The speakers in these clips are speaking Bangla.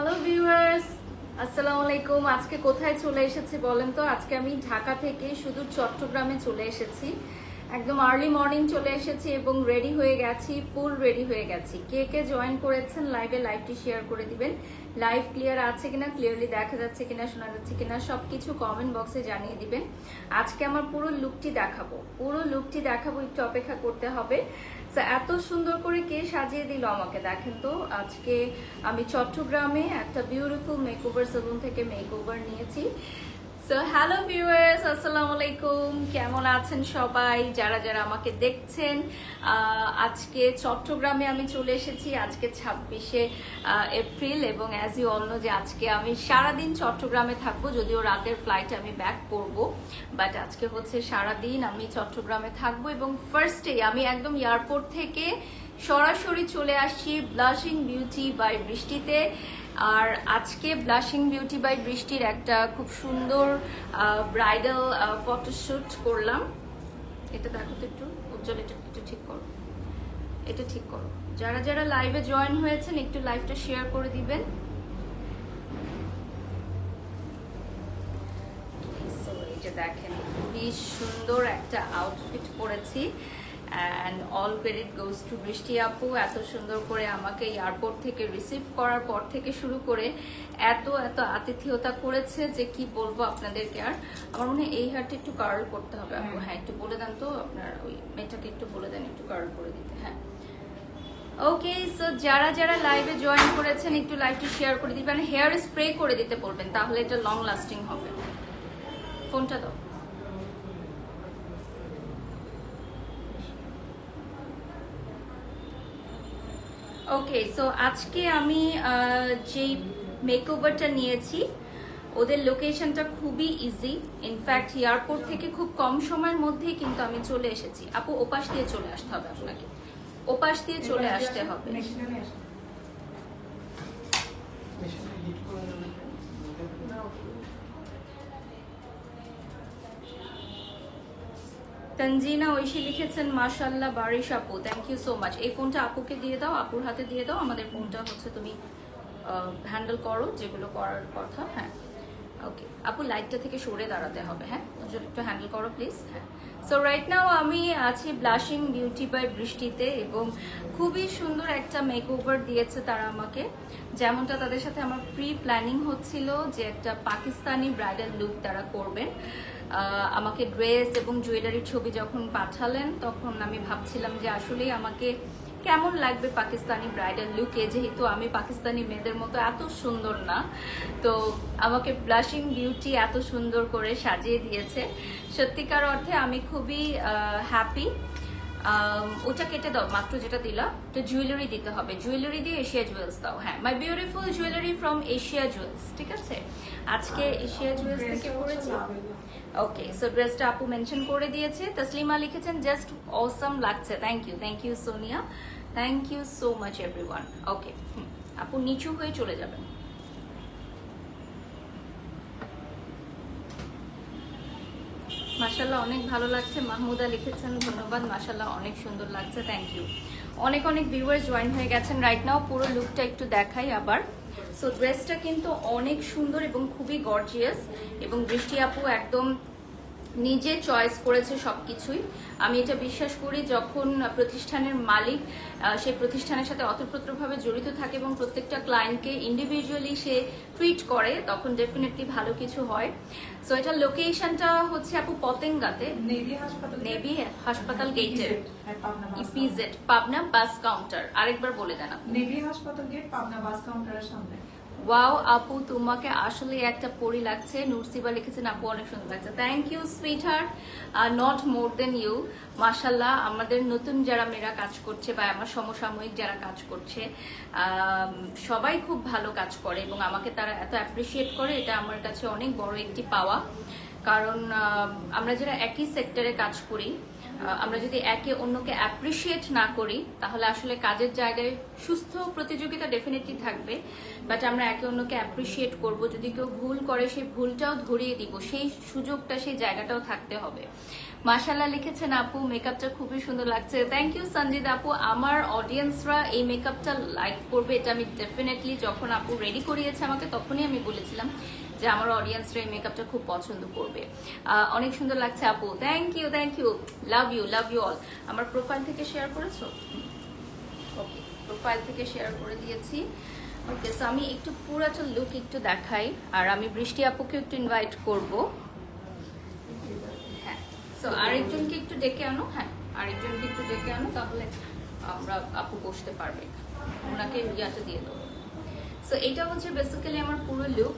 হ্যালো ভিউয়ার্স, আসসালামু আলাইকুম। আজকে কোথায় চলে এসেছি বলেন তো? আজকে আমি ঢাকা থেকে শুধু চট্টগ্রামে চলে এসেছি। একদম আর্লি মর্নিং চলে এসেছি এবং রেডি হয়ে গেছি, ফুল রেডি হয়ে গেছি। কে কে জয়েন করেছেন লাইভে, লাইভটি শেয়ার করে দিবেন। লাইভ ক্লিয়ার আছে কিনা, ক্লিয়ারলি দেখা যাচ্ছে কিনা, শোনা যাচ্ছে কিনা সবকিছু কমেন্ট বক্সে জানিয়ে দিবেন। আজকে আমার পুরো লুকটি দেখাবো, একটু অপেক্ষা করতে হবে। এত সুন্দর করে কে সাজিয়ে দিল আমাকে দেখেন তো। আজকে আমি চট্টগ্রামে একটা বিউটিফুল মেকওভার সেলুন থেকে মেকওভার নিয়েছি। সো হ্যালো ভিউয়ার্স, আসসালামু আলাইকুম। কেমন আছেন সবাই যারা যারা আমাকে দেখছেন? আজকে চট্টগ্রামে আমি চলে এসেছি। আজকে 26শে এপ্রিল এবং অ্যাজ ইউ অল নো যে আজকে আমি সারাদিন চট্টগ্রামে থাকবো, যদিও রাতের ফ্লাইটে আমি ব্যাক করব, বাট আজকে হচ্ছে সারাদিন আমি চট্টগ্রামে থাকবো। এবং ফার্স্টে আমি একদম এয়ারপোর্ট থেকে সরাসরি চলে আসছি ব্লাশিং বিউটি বাই বৃষ্টিতে। আর আজকে ব্লাশিং বিউটি বাই বৃষ্টির একটা খুব সুন্দর ব্রাইডাল ফটোশুট করলাম। এটা দেখো তো একটু উজ্জ্বল, এটা একটু ঠিক করো, এটা ঠিক করো। যারা যারা লাইভে জয়েন হয়েছেন একটু লাইভটা শেয়ার করে দিবেন। এই যে দেখেন খুবই সুন্দর একটা আউটফিট পরেছি। And all credit goes to বৃষ্টি আপু। এত সুন্দর করে আমাকে এয়ারপোর্ট থেকে রিসিভ করার পর থেকে শুরু করে এত এত আতিথেয়তা করেছে যে কি বলবো আপনাদেরকে। আর আমার মনে হয় এই হারটা একটু কার্ল করতে হবে আপু। হ্যাঁ, একটু বলে দেন তো, আপনার ওই মেয়েটাকে একটু বলে দেন একটু কার্ল করে দিতে। হ্যাঁ, ওকে। সো যারা যারা লাইভে জয়েন করেছেন একটু লাইভটি শেয়ার করে দিবেন, হেয়ার স্প্রে করে দিতে বলবেন, তাহলে এটা লং লাস্টিং হবে। ফোনটা দাও। ওকে, সো আজকে আমি যেই মেকওভারটা নিয়েছি ওদের লোকেশনটা খুবই ইজি। ইনফ্যাক্ট এয়ারপোর্ট থেকে খুব কম সময়ের মধ্যেই কিন্তু আমি চলে এসেছি। আপু ওপাশ দিয়ে চলে আসতে হবে, আপনাকে ওপাশ দিয়ে চলে আসতে হবে। তঞ্জিনা ঐশী লিখেছেন মাশাআল্লাহ বারিশ আপু, থ্যাংক ইউ সো মাচ। এই ফোনটা আপুকে দিয়ে দাও, আপুর হাতে দিয়ে দাও। আমাদের ফোনটা হচ্ছে তুমি হ্যান্ডেল করো যেগুলো করার কথা। হ্যাঁ, ওকে আপু লাইটটা থেকে সরে দাঁড়াতে হবে। হ্যাঁ, একটু হ্যান্ডেল করো প্লিজ। হ্যাঁ, সো রাইট নাও আমি আছি ব্লাশিং বিউটি বাই বৃষ্টিতে এবং খুবই সুন্দর একটা মেকওভার দিয়েছে তারা আমাকে। যেমনটা তাদের সাথে আমার প্রি প্ল্যানিং হচ্ছিল যে একটা পাকিস্তানি ব্রাইডাল লুক তারা করবেন। আমাকে ড্রেস এবং জুয়েলারির ছবি যখন পাঠালেন তখন আমি ভাবছিলাম যে আসলেই আমাকে কেমন লাগবে পাকিস্তানি ব্রাইডাল লুকে, যেহেতু আমি পাকিস্তানি মেয়েদের মতো এত সুন্দর না। তো আমাকে ব্লাশিং বিউটি এত সুন্দর করে সাজিয়ে দিয়েছে। সত্যিকার অর্থে আমি খুবই হ্যাপি। ওটা কেটে দাও, মাত্র যেটা দিলা তো জুয়েলারি দিতে হবে। জুয়েলারি দিয়ে এশিয়া জুয়েলস দাও। হ্যাঁ, my beautiful jewellery from Asia jewels. ঠিক আছে, আজকে এশিয়া জুয়েলস থেকে পড়েছি। ওকে, সো ড্রেসটা আপু মেনশন করে দিয়েছে। তসলিমা লিখেছেন জাস্ট অসম লাগছে। Thank you Sonia, thank you so much everyone. Okay, আপু নিচু হয়ে চলে যাবেন। মাশাআল্লাহ অনেক ভালো লাগছে। মাহমুদা লিখেছেন ধন্যবাদ, মাশাআল্লাহ অনেক সুন্দর লাগছে, থ্যাংক ইউ। অনেক অনেক ভিউয়ার্স জয়েন হয়ে গেছেন রাইট নাও। পুরো লুকটা একটু দেখাই আবার। সো ড্রেসটা কিন্তু অনেক সুন্দর এবং খুবই গর্জিয়াস এবং বৃষ্টি আপু একদম নিজে চয়েস করেছে সবকিছুই। আমি এটা বিশ্বাস করি, যখন প্রতিষ্ঠানের মালিক সেই প্রতিষ্ঠানের সাথে অতপ্রতভাবে জড়িত থাকে এবং প্রত্যেকটা ক্লায়েন্টকে ইন্ডিভিজুয়ালি সে ট্রিট করে, তখন ডেফিনেটলি ভালো কিছু হয়। সো এটা লোকেশনটা হচ্ছে আপু পতেঙ্গাতে, নেভি হাসপাতাল গেটের ইপিজেড পাবনা বাস কাউন্টার। আরেকবার বলে দেন আপু। নেভি হাসপাতাল গেট পাবনা বাস কাউন্টারের সামনে। ওয়াও আপু, তোমাকে আসলে একটা পরি লাগছে। নুরসিবা লিখেছেন আপু অনেক সুন্দর লাগছে, thank you sweetheart, not more than you. মাশাল্লাহ, আমাদের নতুন যারা মেয়েরা কাজ করছে বা আমার সমসাময়িক যারা কাজ করছে সবাই খুব ভালো কাজ করে এবং আমাকে তারা এত অ্যাপ্রিসিয়েট করে, এটা আমার কাছে অনেক বড় একটি পাওয়া। কারণ আমরা যারা একই সেক্টরে কাজ করি আমরা যদি একে অন্যকে অ্যাপ্রিসিয়েট না করি তাহলে আসলে কাজের জায়গায় সুস্থ প্রতিযোগিতা ডেফিনেটলি থাকবে, বাট আমরা একে অন্যকে অ্যাপ্রিসিয়েট করব। যদি কেউ ভুল করে সেই ভুলটাও ধরিয়ে দিব, সেই সুযোগটা সেই জায়গাটাও থাকতে হবে। মাশাআল্লাহ লিখেছেন আপু, মেকআপটা খুবই সুন্দর লাগছে। থ্যাংক ইউ সঞ্জিত আপু। আমার অডিয়েন্সরা এই মেকআপটা লাইক করবে, এটা আমি ডেফিনেটলি যখন আপু রেডি করিয়েছে আমাকে তখনই আমি বলেছিলাম যে আমার অডিয়েন্সরা এই মেকআপটা খুব পছন্দ করবে। অনেক সুন্দর লাগছে আপু, thank you, love you all. আমার প্রোফাইল থেকে শেয়ার করেছো? ওকে, প্রোফাইল থেকে শেয়ার করে দিয়েছি। ওকে, সো আমি একটু পুরাটা লুক একটু দেখাই, আর আমি বৃষ্টি আপুকে একটু ইনভাইট করব। হ্যাঁ, সো আরেকজনকে একটু ডেকে আনো। হ্যাঁ, আরেকজনকে একটু ডেকে আনো, তাহলে আমরা আপু বসতে পারবে, ওনাকে ইয়াটা দিয়ে দেবো। সো এটা হচ্ছে বেসিক্যালি আমার পুরো লুক।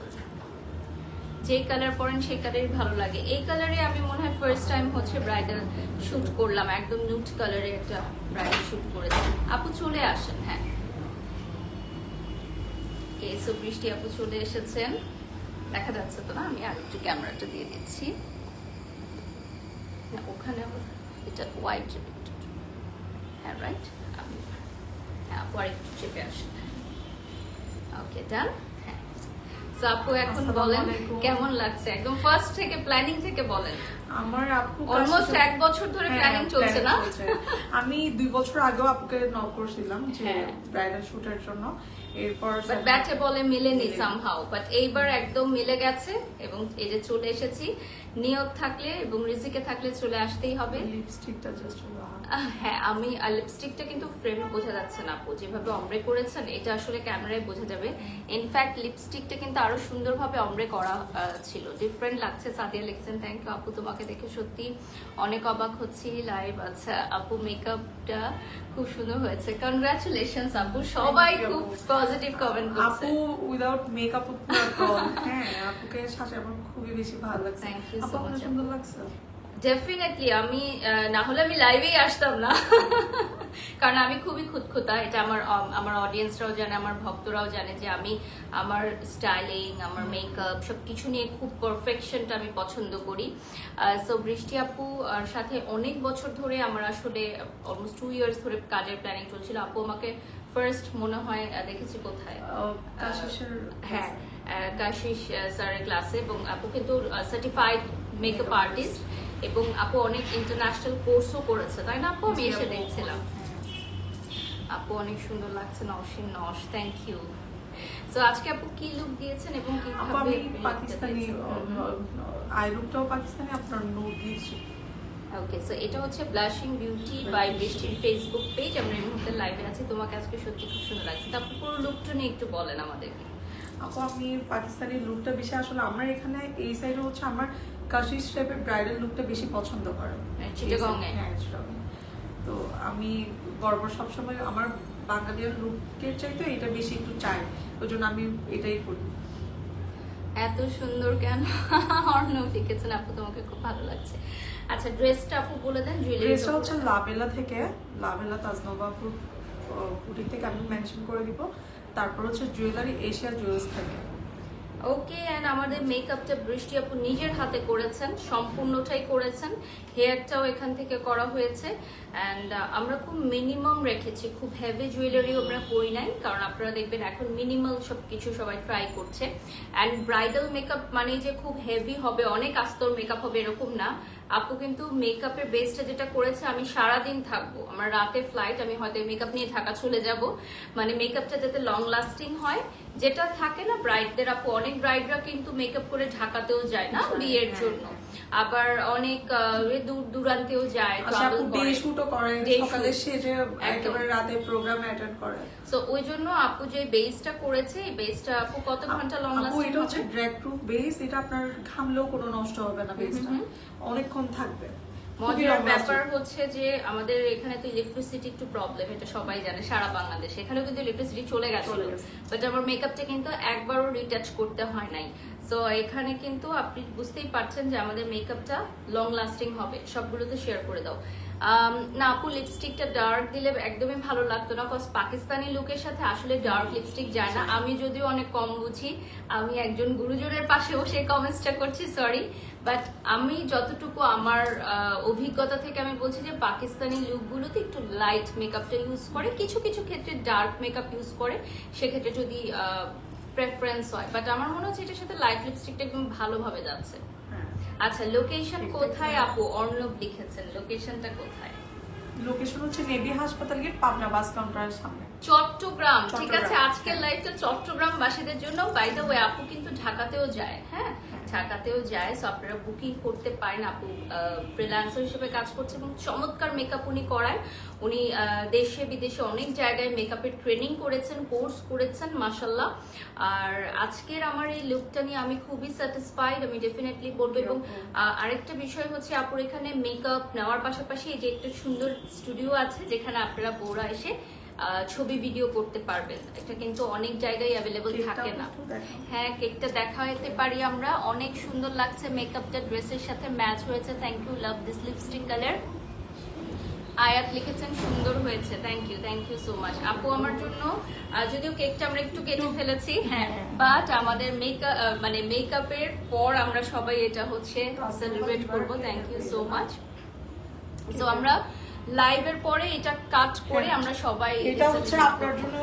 যে কালার পরেন সেই কালারই ভালো লাগে। এই কালারে আমি মনে হয় ফার্স্ট টাইম হচ্ছে ব্রাইডাল শুট করলাম, একদম নিউড কালারে একটা ব্রাইডাল শুট করেছি। আপু চলে আসেন। হ্যাঁ, ওকে, সো বৃষ্টি আপু চলে এসেছেন, দেখা যাচ্ছে তো না? আমি আর একটু ক্যামেরাটা দিয়ে দিচ্ছি। ওখানে এটা হোয়াইট, হ্যাঁ রাইট। হ্যাঁ, আপু আর একটু চেপে আসেন। ওকে, ডান। সো আপু এখন বলেন কেমন লাগছে, একদম ফার্স্ট থেকে প্ল্যানিং থেকে বলেন। আমার আপু অলমোস্ট 1 বছর ধরে প্ল্যানিং চলছে না? আমি 2 বছর আগেও আপুকে নক করছিলাম যে ব্রাইডাল শুটের জন্য। এরপর বাট ব্যাটে বলে মিলেনি সামহাউ, বাট এইবার একদম মিলে গেছে এবং এই যে চলে এসেছি। নিয়ত থাকলে এবং রিজিকে থাকলে চলে আসতেই হবে। লিপস্টিকটা জাস্ট হ্যাঁ, আমি লিপস্টিকটা কিন্তু ফ্রেমে বোঝা যাচ্ছে না আপু, যেভাবে অমরে করেছেন এটা আসলে ক্যামেরায় বোঝা যাবে। ইনফ্যাক্ট লিপস্টিকটা কিন্তু আরো সুন্দরভাবে অমরে করা ছিল, ডিফারেন্ট লাগছে। সাদিয়া লিখছেন থ্যাংক ইউ আপু, তোমাকে দেখে সত্যি অনেক অবাক হচ্ছি লাইভ। আচ্ছা আপু, মেকআপটা খুব সুন্দর হয়েছে, কনগ্রাচুলেশনস আপু। সবাই খুব পজিটিভ কমেন্ট করছে। আপু উইদাউট মেকআপ পুরো গল। হ্যাঁ, আপুকে সাজে আমার খুবই বেশি ভালো লাগছে। থ্যাংক ইউ আপু সো আপনার মাচ। সুন্দর লাগছে। ডেফিনেটলি আমি না হলে আমি লাইভেই আসতাম না, কারণ আমি খুবই খুঁতখুঁতা। এটা আমার অডিয়েন্সরাও জানে, আমার ভক্তরাও জানে যে আমি আমার স্টাইলিং, আমার মেকআপ সবকিছু নিয়ে খুব পারফেকশনটা আমি পছন্দ করি। সো বৃষ্টি আপু সাথে অনেক বছর ধরে আমার আসলে অলমোস্ট 2 ইয়ার্স ধরে কাজের প্ল্যানিং চলছিল। আপু আমাকে ফার্স্ট মনে হয় দেখেছি কোথায়, হ্যাঁ কাশিশ স্যারের ক্লাসে, এবং আপু কিন্তু সার্টিফাইড মেকআপ আর্টিস্ট এবং আপু অনেক ইন্টারন্যাশনাল কোর্সও করেছে, তাই না আপু? আমি এসে দেখছিলাম। আপু অনেক সুন্দর লাগছে, নওশিন নশ, থ্যাংক ইউ। সো আজকে আপু কি লুক দিয়েছেন এবং আপু আমি পাকিস্তানি আই লুকটাও পাকিস্তানি, আপনার নোট দিয়েছি। ওকে, সো এটা হচ্ছে ব্লাশিং বিউটি বাই বৃষ্টির ফেসবুক পেজ। আমরা এই মুহূর্তে লাইভে আছি। তোমাকে আজকে সত্যি খুব সুন্দর লাগছে। তারপর পুরো লুকটা নিয়ে একটু বলেন আমাদেরকে। আপু আমি পাকিস্তানি লুকটা বেশি, আসলে আমার এখানে এই সাইডে হচ্ছে আমার কাশিশ টাইপের ব্রাইডাল লুকটা বেশি পছন্দ করে। চিটাগংয়ে? হ্যাঁ, চিটাগং। তো আমি বরাবর সবসময় আমার বাঙালির লুকের চাইতে এটা বেশি একটু চাই, ওই জন্য আমি এটাই করি। এত সুন্দর কেন অর্ণব লিখেছেন আপু, তোমাকে খুব ভালো লাগছে। আচ্ছা, ড্রেসটা আপু বলে দেন। ড্রেসটা হচ্ছে লাভেলা থেকে, লাভেলা তাজনবাবুর বুটিক থেকে, আমি মেনশন করে দিব। তারপর হচ্ছে জুয়েলারি এশিয়া জুয়েলার্স থেকে। ওকে, এন্ড আমাদের মেকআপটা বৃষ্টি আপু নিজের হাতে করেছেন, সম্পূর্ণটাই করেছেন। হেয়ারটাও এখান থেকে করা হয়েছে। অ্যান্ড আমরা খুব মিনিমাম রেখেছি, খুব হেভি জুয়েলারিও আমরা করি নাই, কারণ আপনারা দেখবেন এখন মিনিমাল সবকিছু সবাই ট্রাই করছে। অ্যান্ড ব্রাইডাল মেকআপ মানে যে খুব হেভি হবে, অনেক আস্তর মেকআপ হবে এরকম না। আপু কিন্তু মেকআপের বেসটা যেটা করেছে, আমি সারাদিন থাকবো, আমার রাতে ফ্লাইট, আমি হয়তো মেকআপ নিয়ে ঢাকা চলে যাব, মানে মেকআপটা যাতে লং লাস্টিং হয়। যেটা থাকে না ব্রাইডদের, আপু অনেক ব্রাইডরা কিন্তু মেকআপ করে ঢাকাতেও যায় না বিয়ের জন্য, আবার অনেক দূর দূরান্তেও যায়, সকালে সেজে একেবারে রাতে প্রোগ্রাম অ্যাটেন্ড করে। সো ওই জন্য আপু যে বেসটা করেছে, এই বেসটা আপু কত ঘন্টা লং লাস্টিং হবে? এটা হচ্ছে ড্র্যাগ প্রুফ বেস, এটা আপনার ঘামলেও কোনো নষ্ট হবে না, বেসটা অনেকক্ষণ থাকবে। মজার ব্যাপার হচ্ছে যে আমাদের এখানে তো ইলেকট্রিসিটি একটু প্রবলেম, এটা সবাই জানে, সারা বাংলাদেশে। এখানেও কিন্তু ইলেকট্রিসিটি চলে গেছিল, বাট আমার মেকআপটা কিন্তু একবারও রিটাচ করতে হয় নাই। সো এখানে কিন্তু আপনি বুঝতেই পারছেন যে আমাদের মেকআপটা লং লাস্টিং হবে। সবগুলোতে শেয়ার করে দাও। না আপু, লিপস্টিকটা ডার্ক দিলে একদমই ভালো লাগতো না, কজ পাকিস্তানি লুকের সাথে আসলে ডার্ক লিপস্টিক যায় না। আমি যদিও অনেক কম বুঝি, আমি একজন গুরুজনের পাশে বসে কমেন্টসটা করছি, সরি, বাট আমি যতটুকু আমার অভিজ্ঞতা থেকে আমি বলছি যে পাকিস্তানি লুকগুলোতে একটু লাইট মেকআপটা ইউজ করে, কিছু কিছু ক্ষেত্রে ডার্ক মেকআপ ইউজ করে, সেক্ষেত্রে যদি প্রেফারেন্স হয়। বাট আমার মনে হচ্ছে এটার সাথে লাইট লিপস্টিকটা একদম ভালোভাবে যাচ্ছে। হ্যাঁ, আচ্ছা, লোকেশন কোথায় আপু? অর্ণব লিখেছেন, লোকেশনটা কোথায়? লোকেশন হচ্ছে নেভি হাসপাতাল গেট, পাবনা বাস কাউন্টারের সামনে। চট্টগ্রাম। ঠিক আছে, চট্টগ্রাম, আজকের লাইভটা চট্টগ্রাম বাসীদের জন্য। বাই দ্য ওয়ে, আপু কিন্তু ঢাকাতেও যায়। হ্যাঁ, ঢাকাতেও যায়, সো আপনারা বুকিং করতে পারেন। আপু ফ্রিল্যান্সার হিসেবে কাজ করছে এবং চমৎকার মেকআপ উনি করায়। উনি দেশে বিদেশে অনেক জায়গায় মেকআপের ট্রেনিং করেছেন, কোর্স করেছেন, মাশাল্লাহ। আর আজকের আমার এই লুকটা নিয়ে আমি খুবই স্যাটিসফাইড, আমি ডেফিনেটলি বলবো। এবং আরেকটা বিষয় হচ্ছে আপুর এখানে মেকআপ নেওয়ার পাশাপাশি এই যে একটা সুন্দর স্টুডিও আছে যেখানে আপনারা বউরা এসে ছবি ভিডিও করতে পারবেন। এটা কিন্তু অনেক জায়গায় অ্যাভেলেবল থাকে না। হ্যাঁ, কেকটা দেখাতে পারি আমরা। অনেক সুন্দর লাগছে, মেকআপটা ড্রেসের সাথে ম্যাচ হয়েছে। Thank you, love this lipstick colour. Ayat লিখেছেন সুন্দর হয়েছে, থ্যাংক ইউ সো মাচ আপু। আমার জন্য যদিও কেকটা আমরা একটু কেটে ফেলেছি, হ্যাঁ, বাট আমাদের মেকআপের পর আমরা সবাই এটা হচ্ছে সেলিব্রেট করব। Thank you so much. So আমরা লাইভের পরে এটা কাট করে আমরা সবাই এটা হচ্ছে আপনার জন্য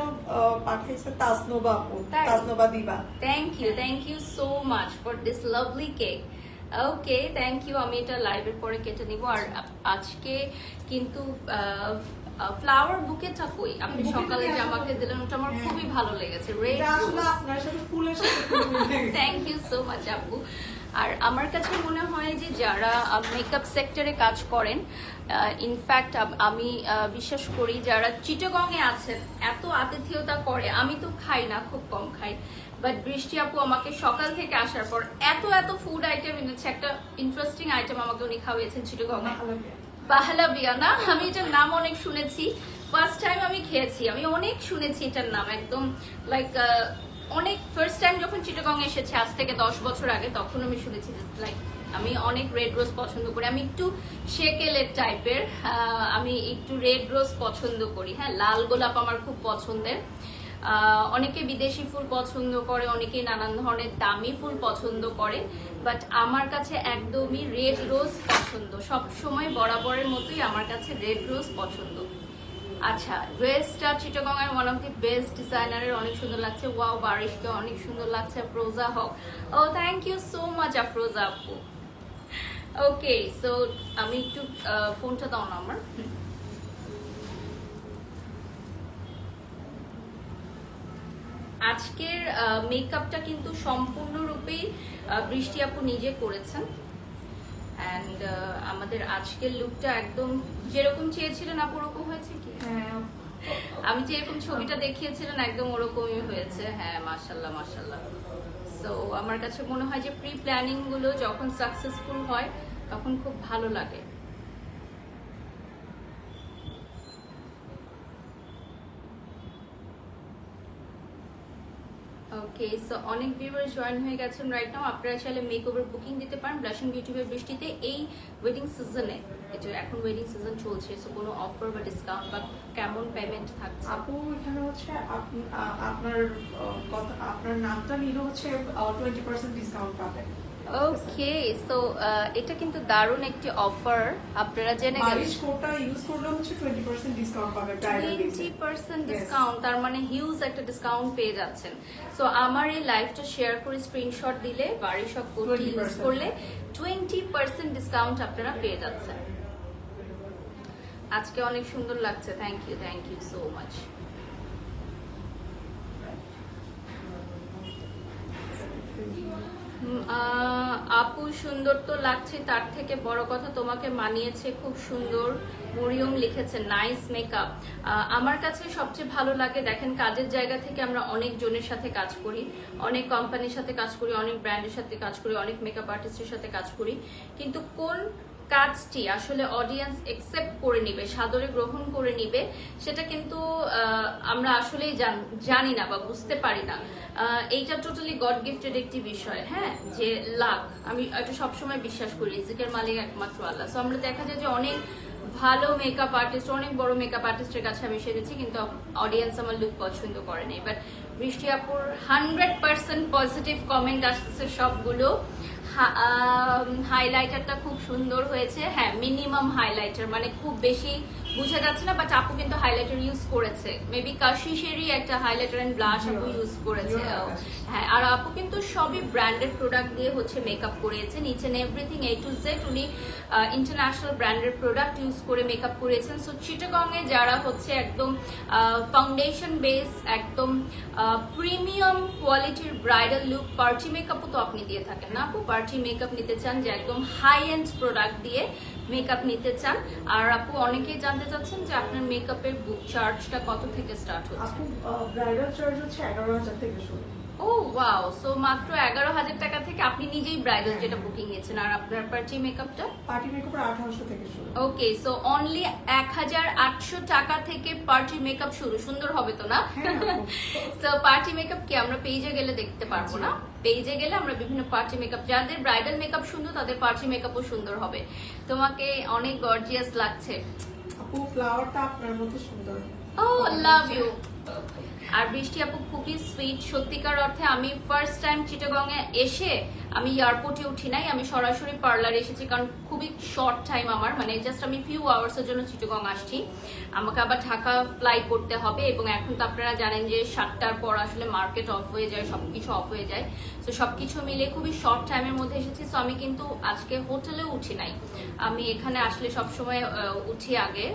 পাঠিয়েছে তাসনোবা আপু, Tasnoba Diba. Thank you so much for this lovely cake. Okay, thank you. আমি এটা লাইভের পরে কেটে নিব। আর আজকে কিন্তু ফ্লাওয়ার বুকেটা কই? আপনি সকালে যে আমাকে দিলেন ওটা আমার খুবই ভালো লেগেছে। রেড, আপনার সাথে ফুলের সাথে থ্যাংক ইউ সো মাচ আপু। আর আমার কাছে মনে হয় যে যারা মেকআপ সেক্টরে কাজ করেন, ইনফ্যাক্ট আমি বিশ্বাস করি যারা চিটাগং এ আছেন, এত আতিথেয়তা করে। আমি তো খাই না, খুব কম খাই, বাট বৃষ্টি আপু আমাকে সকাল থেকে আসার পর এত ফুড আইটেম এনেছে। একটা ইন্টারেস্টিং আইটেম আমাকে উনি খাওয়িয়েছেন চিটাগং এ, পাহলাবিয়া না? আমি এটার নাম অনেক শুনেছি, ফার্স্ট টাইম আমি খেয়েছি। আমি অনেক শুনেছি এটার নাম, একদম লাইক অনেক ফার্স্ট টাইম যখন চিটাগং এসেছে আজ থেকে 10 বছর আগে, তখন আমি শুনেছি। লাইক আমি অনেক রেড রোজ পছন্দ করি, আমি একটু শেকেলের টাইপের, আমি একটু রেড রোজ পছন্দ করি। হ্যাঁ, লাল গোলাপ আমার খুব পছন্দের। অনেকে বিদেশি ফুল পছন্দ করে, অনেকে নানান ধরনের দামি ফুল পছন্দ করে, বাট আমার কাছে একদমই রেড রোজ পছন্দ। সব সময় বরাবরের মতোই আমার কাছে রেড রোজ পছন্দ। আচ্ছা, ড্রেসটা চিটাগং এর ওয়ান অফ দি বেস্ট ডিজাইনারের, অনেক সুন্দর লাগছে। ওয়াও, বারিশকে অনেক সুন্দর লাগছে। Afroza Haque, oh thank you so much Afroza আপু। ওকে, সো আমি একটু ফোনটা দাও না আমার। আজকের মেকআপটা কিন্তু সম্পূর্ণরূপেই বৃষ্টি আপু নিজে করেছেন। অ্যান্ড আমাদের আজকের লুকটা একদম যেরকম চেয়েছিলেন আপু ওরকম হয়েছে কি? হ্যাঁ, আমি যেরকম ছবিটা দেখিয়েছিলেন একদম ওরকমই হয়েছে। হ্যাঁ, মাশাল্লাহ মাশাল্লাহ। সো আমার কাছে মনে হয় যে প্রি প্ল্যানিং গুলো যখন সাকসেসফুল হয় তখন খুব ভালো লাগে। ওকে, সো অনেক ভিউয়ার জয়েন হয়ে গেছেন রাইট নাও। আপনারা চাইলে মেকওভার বুকিং দিতে পারেন ব্লাশিং বিউটিউবের বৃষ্টিতে এই ওয়েডিং সিজনে। এটা এখন ওয়েডিং সিজন চলছে, সো কোনো অফার বা ডিসকাউন্ট বা কেমন পেমেন্ট থাকছে? আপু এখানে হচ্ছে আপনার কথা, আপনার নামটা নিলে হচ্ছে 20% ডিসকাউন্ট পাবেন। ওকে, সো এটা কিন্তু দারুণ একটি অফার, আপনারা জেনে গেলেন। বারিশ কোডটা ইউজ করলে হচ্ছে 20% ডিসকাউন্ট পাবেন। 20% ডিসকাউন্ট, তার মানে হিউজ একটা ডিসকাউন্ট পেয়ে যাচ্ছেন। সো আমার এই লাইভটা শেয়ার করে স্ক্রিনশট দিলে বারিশ সব কোডটি ইউজ করলে 20% ডিসকাউন্ট আপনারা পেয়ে যাচ্ছেন। আজকে অনেক সুন্দর লাগছে, থ্যাংক ইউ সো মাচ। আপু সুন্দর তো লাগছে, তার থেকে বড় কথা তোমাকে মানিয়েছে, খুব সুন্দর। মরিয়ম লিখেছে নাইস মেকআপ। আমার কাছে সবচেয়ে ভালো লাগে, দেখেন কাজের জায়গা থেকে আমরা অনেক জনের সাথে কাজ করি, অনেক কোম্পানির সাথে কাজ করি, অনেক ব্র্যান্ডের সাথে কাজ করি, অনেক মেকআপ আর্টিস্টের সাথে কাজ করি, কিন্তু কোন কাজটি আসলে অডিয়েন্স একসেপ্ট করে নিবে, সাদরে গ্রহণ করে নিবে, সেটা কিন্তু আমরা আসলেই জানি না বা বুঝতে পারি না। এইটা টোটালি গড গিফটেড একটি বিষয়। হ্যাঁ, যে লাক, আমি এটা সবসময় বিশ্বাস করি, রিজিকের মালিক একমাত্র আল্লাহ। সো আমরা দেখা যায় যে অনেক ভালো মেকআপ আর্টিস্ট, অনেক বড় মেকআপ আর্টিস্টের কাছে আমি সেরেছি, কিন্তু অডিয়েন্স আমার লুক পছন্দ করেনি। বাট বৃষ্টি আপুর 100% পজিটিভ কমেন্ট আসতেছে, সবগুলো হাইলাইটারটা খুব সুন্দর হয়েছে। হ্যাঁ, মিনিমাম হাইলাইটার, মানে খুব বেশি বোঝা যাচ্ছে না, বাট আপু কিন্তু হাইলাইটার ইউজ করেছে। মেবি কাশিসেরই একটা হাইলাইটার এন্ড ব্লাশ আপু ইউজ করেছে। হ্যাঁ, আর আপু কিন্তু সবই ব্র্যান্ডেড প্রোডাক্ট দিয়ে হচ্ছে মেকআপ করিয়েছে। নিচে এভরিথিং A to Z উনি ইন্টারন্যাশনাল ব্র্যান্ডেড প্রোডাক্ট ইউজ করে মেকআপ করিয়েছেন। সো চিটাগং এ যারা হচ্ছে একদম ফাউন্ডেশন বেস, একদম প্রিমিয়াম কোয়ালিটির ব্রাইডাল লুক, পার্টি মেকআপও তো আপনি দিয়ে থাকেন না আপু? পার্টি মেকআপ নিতে চান, যে একদম হাই এন্ড প্রোডাক্ট দিয়ে মেকআপ নিতে চান। আর আপু অনেকেই জানতে চাচ্ছেন যে আপনার মেকআপের বুক চার্জটা কত থেকে স্টার্ট হচ্ছে? আপু ব্রাইডাল চার্জ হচ্ছে 11,000 থেকে শুরু। ও ওয়াও, সো মাত্র 11,000 টাকা থেকে আপনি নিজেই ব্রাইডাল যেটা বুকিং নিয়েছেন। আর আপনার পার্টি মেকআপটা? পার্টি মেকআপের 1800 থেকে শুরু। ওকে, সো অনলি 1800 টাকা থেকে পার্টি মেকআপ শুরু। সুন্দর হবে তো না? সো পার্টি মেকআপ কি আমরা পেজে গেলে দেখতে পারবো না? পেজে গেলে আমরা বিভিন্ন পার্টি মেকআপ, যাদের ব্রাইডাল মেকআপ সুন্দর তাদের পার্টি মেকআপও সুন্দর হবে। তোমাকে অনেক গর্জিয়াস লাগছে আপু, ফ্লাওয়ারটা আপনার মতো সুন্দর। ও লাভ ইউ। আর বৃষ্টি আপু খুবই সুইট, সত্যিকার অর্থে। আমি ফার্স্ট টাইম চিটাগং এ এসে আমি এয়ারপোর্টে উঠি নাই, আমি সরাসরি পার্লারে এসেছি, কারণ খুবই শর্ট টাইম আমার, মানে জাস্ট আমি ফিউ আওয়ার্স এর জন্য চিটাগং আসছি। আমাকে আবার ঢাকা ফ্লাই করতে হবে, এবং এখন তো আপনারা জানেন যে 7টার পর আসলে মার্কেট অফ হয়ে যায়, সবকিছু অফ হয়ে যায়। তো সবকিছু মিলে খুবই শর্ট টাইমের মধ্যে এসেছি। সো আমি কিন্তু আজকে হোটেলেও উঠি নাই, আমি এখানে আসলে সবসময় উঠি আগে,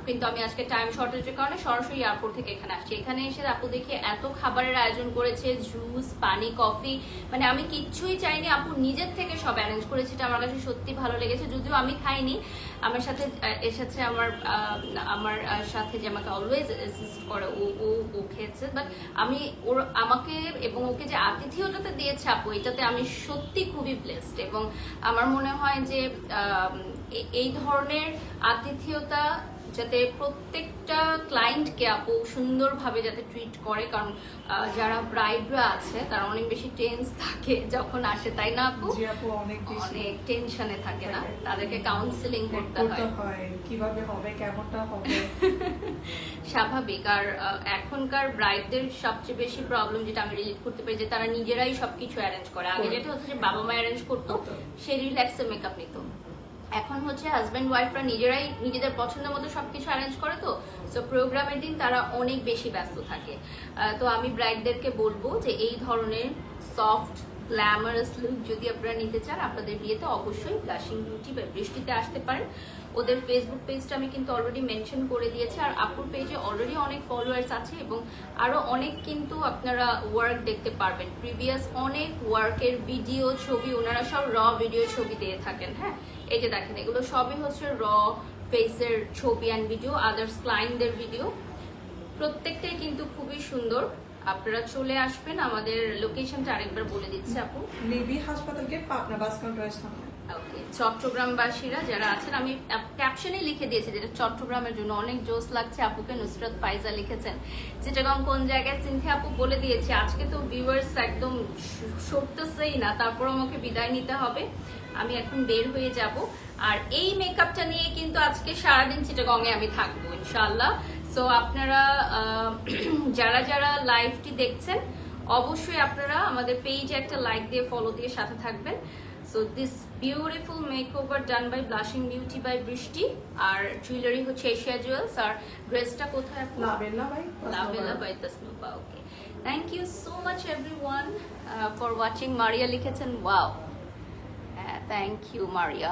কিন্তু আমি আজকে টাইম শর্টেজের কারণে সরাসরি এয়ারপোর্ট থেকে এখানে আসছি। এখানে এসে আপু দেখি এত খাবারের আয়োজন করেছে, জুস, পানি, কফি, মানে আমি কিচ্ছুই চাইনি, আপু নিজের থেকে সব অ্যারেঞ্জ করেছে। এটা আমার কাছে সত্যি ভালো লেগেছে। যদিও আমি খাইনি, আমার সাথে এসেছে আমার সাথে যে আমাকে অলওয়েজ অ্যাসিস্ট করে, ও খেয়েছে। বাট আমি আমাকে এবং ওকে যে আতিথেয়তাতে দিয়েছে আপু, এটাতে আমি সত্যি খুবই ব্লেসড। এবং আমার মনে হয় যে এই ধরনের আতিথেয়তা যাতে প্রত্যেকটা ক্লায়েন্টকে আপু সুন্দরভাবে যাতে ট্রিট করে, কারণ যারা ব্রাইডরা আছে তারা অনেক বেশি টেন্স থাকে যখন আসে, তাই না আপু? অনেক টেনশনে থাকে না, তাদেরকে কাউন্সিলিং করতে হয় কিভাবে হবে, কেমনটা হবে। স্বাভাবিক। আর এখনকার ব্রাইডদের সবচেয়ে বেশি প্রবলেম যেটা আমি রিলেট করতে পারি, যে তারা নিজেরাই সবকিছু অ্যারেঞ্জ করে। আগে যেটা হচ্ছে যে বাবা মা অ্যারেঞ্জ করতো, সে রিল্যাক্সে মেকআপ নিত। এখন হচ্ছে হাজব্যান্ড ওয়াইফরা নিজেরাই নিজেদের পছন্দ মতো সবকিছু অ্যারেঞ্জ করে। তো সো প্রোগ্রামের দিন তারা অনেক বেশি ব্যস্ত থাকে। তো আমি ব্রাইডদেরকে বলবো যে এই ধরনের সফট গ্ল্যামারাস লুক যদি আপনারা নিতে চান আপনাদের বিয়েতে, অবশ্যই ব্লাশিং বিউটি বা বৃষ্টিতে আসতে পারেন। ওদের ফেসবুক পেজটা আমি কিন্তু অলরেডি মেনশন করে দিয়েছি, আর আপুর পেজে অলরেডি অনেক ফলোয়ার্স আছে, এবং আরো অনেক কিন্তু আপনারা ওয়ার্ক দেখতে পারবেন। প্রিভিয়াস অনেক ওয়ার্কের ভিডিও, ছবি, ওনারা সব র ভিডিও ছবি দিয়ে থাকেন। হ্যাঁ, এই যে দেখেন, এগুলো সবই হচ্ছে র ফেসের ছবি অ্যান্ড ভিডিও, আদার্স ক্লায়েন্টদের ভিডিও, প্রত্যেকটাই কিন্তু খুবই সুন্দর। আপনারা চলে আসবেন। আমাদের লোকেশনটা আরেকবার বলে দিচ্ছি আপু। লিবি হাসপাতাল গেট, পাবনা বাস কাউন্টারের সামনে। ওকে, চট্টগ্রামবাসীরা যারা আছেন, আমি ক্যাপশনে লিখে দিয়েছি যেটা চট্টগ্রামের জন্য অনেক জোস লাগছে আপুকে। নুসরাত ফাইজা লিখেছেন চিটাগং কোন জায়গায়, সিনথিয়া আপু বলে দিয়েছি। আজকে তো ভিউয়ার্স একদম সরতেছেই না, তারপর আমাকে বিদায় নিতে হবে, আমি এখন বের হয়ে যাব। আর এই মেকআপটা নিয়ে কিন্তু আজকে সারাদিন চিটাগং এ আমি থাকবো ইনশাআল্লাহ। সো আপনারা যারা যারা লাইভটি দেখছেন অবশ্যই আপনারা আমাদের পেজে একটা লাইক দিয়ে ফলো দিয়ে সাথে থাকবেন। So this beautiful makeover done by Blushing Beauty by Brishti, আর জুয়েলারি হচ্ছে এশিয়া জুয়েলস, আর ড্রেসটা কোথায়? Labella by Tasnuba. Okay, thank you so much everyone for watching. Maria লিখেছেন ওয়াও। হ্যাঁ, থ্যাংক ইউ মারিয়া,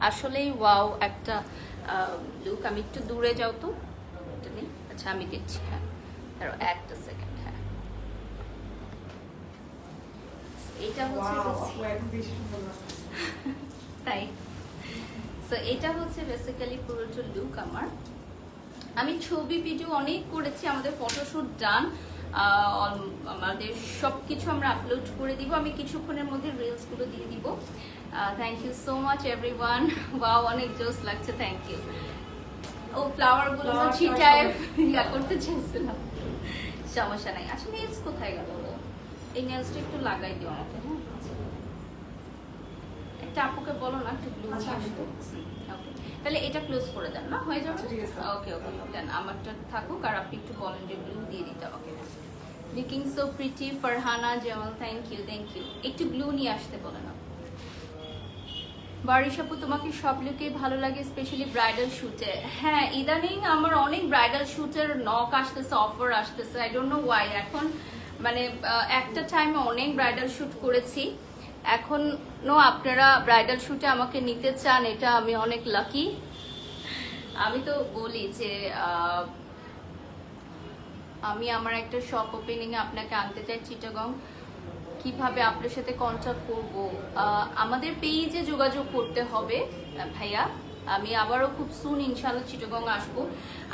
আসলেই ওয়াও একটা লুক। আমি একটু দূরে যাও তো, আচ্ছা আমি দিচ্ছি। হ্যাঁ, দাঁড়াও একটা সেকেন্ড। হ্যাঁ, এটা হচ্ছে তাই। সো এটা হচ্ছে বেসিক্যালি পুরোটা লুক আমার। আমি ছবি ভিডিও অনেক করেছি, আমাদের ফটোশুট ডান, আমাদের সবকিছু আমরা আপলোড করে দিব। আমি কিছুক্ষণের মধ্যে রিলস গুলো দিয়ে দিব। Thank you so much everyone. Wow, অনেক জোস লাগছে, থ্যাংক ইউ। ও ফ্লাওয়ার গুলো ছিটায় ইয়া করতে চাইছিলাম, সমস্যা নাই। আচ্ছা, নেলস কোথায় গেল? এই নেলসটা একটু লাগাই দিও আমাকে। হ্যাঁ, একটা আপুকে বলো না একটু ব্লু। ওকে, তাহলে এটা ক্লোজ করে দেন না, হয়ে যাবে। ওকে ওকে, দেন আমারটা থাকুক, আর আপনি একটু বলেন যে ব্লু দিয়ে দিতে। Okay, looking so pretty Farhana Jamal, thank you thank you. একটু ব্লু নিয়ে আসতে বলেন। বারিশাপু তোমাকে সব লুকেই ভালো লাগে, স্পেশালি ব্রাইডাল শুটে। হ্যাঁ, ইদানিং আমার অনেক ব্রাইডাল শুটের নক আসতেছে, অফার আসতেছে, আই ডোন্ট নো ওয়াই। এখন মানে একটা টাইমে অনেক ব্রাইডাল শুট করেছি, এখনো আপনারা ব্রাইডাল শুটে আমাকে নিতে চান, এটা আমি অনেক লাকি। আমি তো বলি যে আমি আমার একটা শপ ওপেনিং এ আপনাকে আনতে চাই চিটাগং। কিভাবে আপনার সাথে কন্ট্যাক্ট করব? আমাদের পেজে যোগাযোগ করতে হবে ভাইয়া। আমি আবারও খুব সুন ইনশাআল্লাহ চিটাগং আসবো।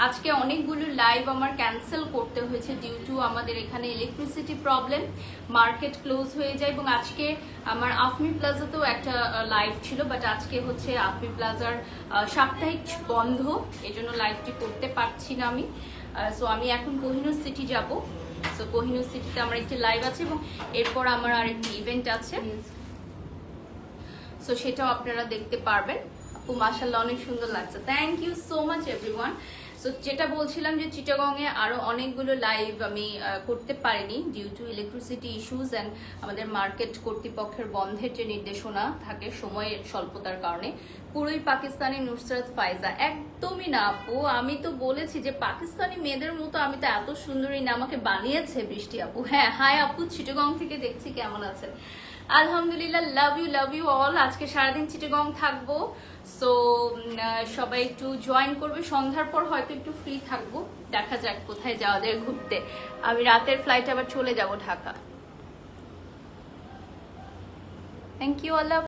আজকে অনেকগুলো লাইভ আমার ক্যান্সেল করতে হয়েছে ডিউ টু আমাদের এখানে ইলেকট্রিসিটি প্রবলেম, মার্কেট ক্লোজ হয়ে যায়। এবং আজকে আমার আফমি প্লাজাতেও একটা লাইভ ছিল, বাট আজকে হচ্ছে আফমি প্লাজার সাপ্তাহিক বন্ধ, এজন্য লাইভটি করতে পারছি না আমি। সো আমি এখন কোহিনুর সিটি যাব। সো কোহিনুর সিটিতে আমার একটি লাইভ আছে এবং এরপর আমার আরেকটি ইভেন্ট আছে, সো সেটাও আপনারা দেখতে পারবেন। আপু মাশাআল্লাহ অনেক সুন্দর লাগছে, thank you so much everyone. So যেটা বলছিলাম যে চিটাগং এ আরো অনেকগুলো লাইভ আমি করতে পারিনি due to electricity issues and আমাদের মার্কেট কর্তৃপক্ষের বন্ধের যে নির্দেশনা থাকে সময়ের স্বল্পতার কারণে। পুরোই পাকিস্তানি নুসরাত ফাইজা, একদমই না আপু। আমি তো বলেছি যে পাকিস্তানি মেয়েদের মতো আমি তো এত সুন্দরী না, আমাকে বানিয়েছে বৃষ্টি আপু। হ্যাঁ, হাই আপু, চিটাগং থেকে দেখছি, কেমন আছে? আলহামদুলিল্লাহ, লাভ ইউ অল। আজকে সারাদিন চিটাগং থাকবো, সো সবাই একটু জয়েন করবে। সন্ধ্যার পর হয়তো একটু ফ্রি থাকবো, দেখা যাক কোথায় যাওয়া যায় ঘুরতে। আমি রাতের ফ্লাইটে আবার চলে যাব ঢাকা। Thank you, Allah.